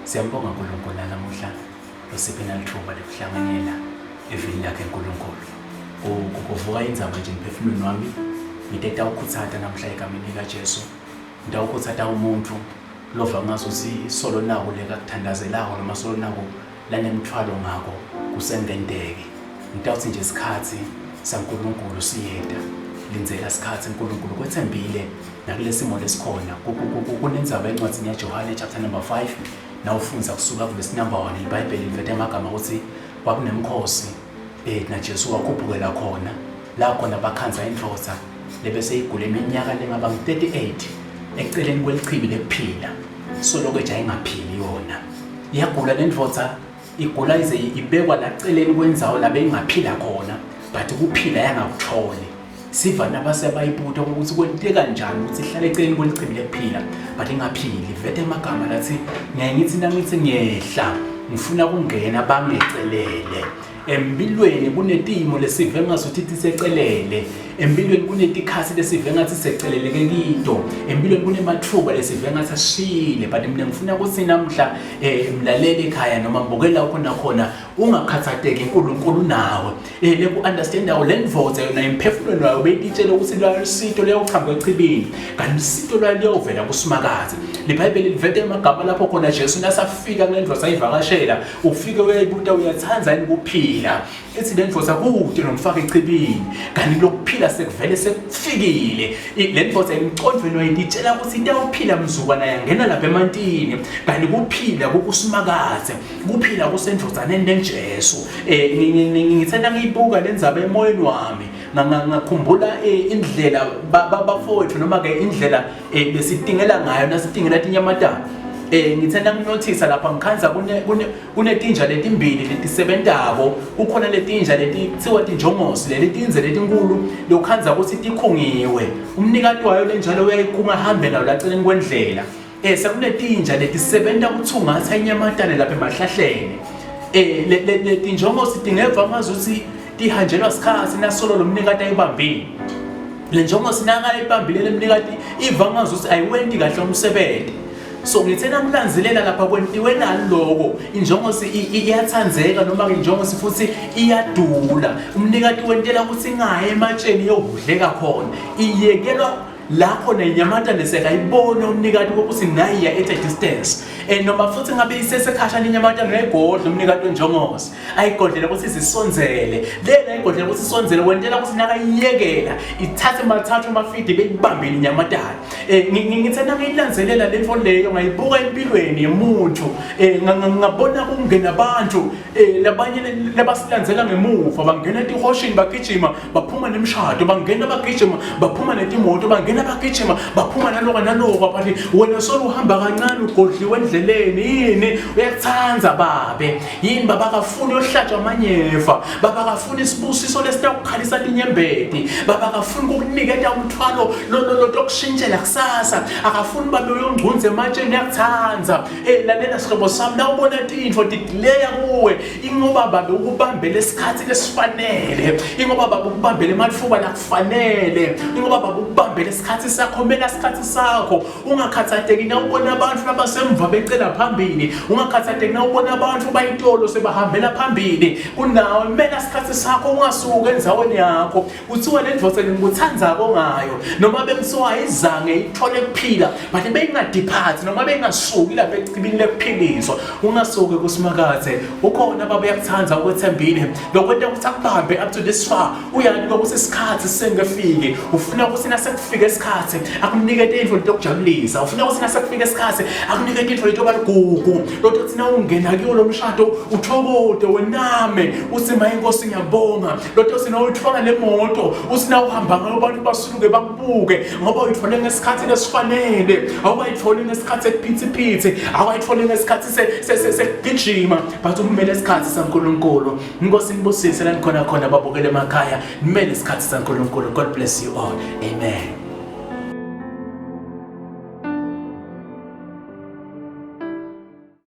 Siyambonga uNkulunkulu namuhla osiphe nalithuba lokuhlanganyela evini lakhe uNkulunkulu. Ukuvuka indzaba nje emphefumulweni wami ngiteta ukhutsata namhla egameni likaJesu. Ngitawukhutsata umuntu lova ngazuthi isolo nako lekakuthandazelayo noma solo nako lanemthwalo ngako kusengenteke. Ngitawuthi nje isikhathi saNkulunkulu siyeda. Lenzela isikhathi uNkulunkulu kwethembile nakulesimo lesikhona. Kunendzaba encwadini yaJohane chapter number 5 nawufunza kusuka verse number 1 iBhayibheli livethe amagama ukuthi kwakunemkhosi naJesu wakhuphukela khona la khona bakhanza indvodza lebese igule iminyaka lengaba ngu38 eceleni kwelichibi lekuphila soloko nje ayingaphili yona iyagula lendvodza igula ize ibekwa la celeni kwendzawo la bengaphila khona but ukuphila yangakutholi siva nabasebayibuta ukuthi kwenteke kanjani ukuthi ihlale eceleni kwelichibi lekuphila but ingaphili vethe amagama lathi ngiyayithi nangithi ngiyehla ngifuna kungena bangecelele empilweni kunetimo lesive ngazuthi tisecelele empilweni kunetikhasi lesive ngathi seceleleke kito empilweni kunemathuba lesive ngathi ashile but mina ngifuna ukuthi namhla mlalele ekhaya noma mbokela khona ungakhathateki uNkulunkulu nawe leku understand awu lendvodza yona imphefumulo nayo beyitshela ukuthi la sito liyochamba echibini kanti sito la liyovela kuSimakazi iBhayibheli livethe amagama lapho khona Jesu nasafika kulendvodza ayivakashela ufike uyayibuta uyathanza ukuphila ethi lendvodza kude nomfaka echibini kanti lokuphila sekuvele sekufikile lendvodza imicondweni wayitshela ukuthi itawuphila mzukwana yangena lapha emantini kanti kuphila kuSimakazi kuphila kusendodzaneni lenjesu ngithanda ngiyibuka lendzaba emoyeni wami ngakhumbula indlela bafowethu noma ke indlela besitingela ngayo nasitingela tinyamatana ngithanda nginothisa lapha ngikhanza kunetinja letimbili letisebentako kukhona letinja leti kuthiwa tinjongosi letinze letinkulu lokukhanza ukuthi tikhungiwe umnikati wayo lenjalo uyayikhunga hambe nayo laceleni kwendlela sekunetinja letisebenta kuthungatha inyamatane lapha emahlahleni letinjongosi tingeva ngazuthi tihanjelwa sikhathi nasolo lomnikati ayibambile le njongosi nakayibambile lemnikati iva ngazuthi ayiwenti kahle umsebenzi so ngithena ngilanzelela lapha kwentiwe naloko injongosi iyathandzeka noma injongosi futhi iyadula umnikati wentela ukuthi ingaye ematsheni yokudleka khona iyekelwa la khona inyamatane sekayibona umnikati ukuthi nayiya at a distance noma futhi ngabe isesekhashana inyamatane negodla umnikati wenjongosi ayigodlela ukuthi isisonzele lena ayigodlela ukuthi isonzele wentela ukuthi nakayiyekela ithathe mathathu amafidi beyibambile inyamatane ngithanda ngiyilanzelela lento leyo ngayibuka empilweni yomuntu ngabona kungena abantu labanye labasilandzela ngemuva bangena etihoshini bagijima baphuma nemshado bangena bagijima baphuma netimoto bangena bagijima baphuma naloko bathi wena solo uhamba kancane ugodliwe endleleni yini uyathanza babe yini baba kafuni yohlatshwa amanyefa baba kafuni isibusiso lesitawukhalisa tinyembeti baba kafuni ukukuniketa umthwalo lo tokushintshela kusasa akafuni babe uyongcunza ematsheni yakuthanza lalela sihlobo sami la ubona tinto dileya kuwe ingoba babe ukubambela isikhathi lesifanele ingoba babe ukubambela emathuba la kufanele ingoba babe ukubambela isikhathi sakho mela isikhathi sakho ungakhathateki na ubona abantu abasemva becela phambili ungakhathateki na ubona abantu bayitolo sebahambela phambili kunawe mela isikhathi sakho ungasuka endzaweni yakho kuthiwa lendvodza ngikuthandzako ngayo noma bekusiwa izange ithole kuphila but beyingadiphathi noma beyingasuki lapha echibini lekuphiliswa ungasuke kuSimakazi ukhona baba yakuthanza ukwethembile lokwenta ukuthi akubambe up to this far uyani ukuthi isikhathi sengefike ufuna ukuthi nasekufike isikhathi akunikete into lokujabulisa ufuna ukuthi nasekufike isikhathi akunikete into lobaligugu lokuthi na ungena kuyo lomshado uthokode wename usima inkosi ngiyabonga lokuthi na uthola lemoto usina uhamba ngayo abantu basuke bakubuke ngoba uyithole ngesikhathi lesifanele awayithole ngesikhathi sephithiphithi awayithole ngesikhathi segijima but umele isikhathi saNkulunkulu inkosi nibusise la khona babukele emakhaya nimele isikhathi saNkulunkulu. God bless you all. Amen.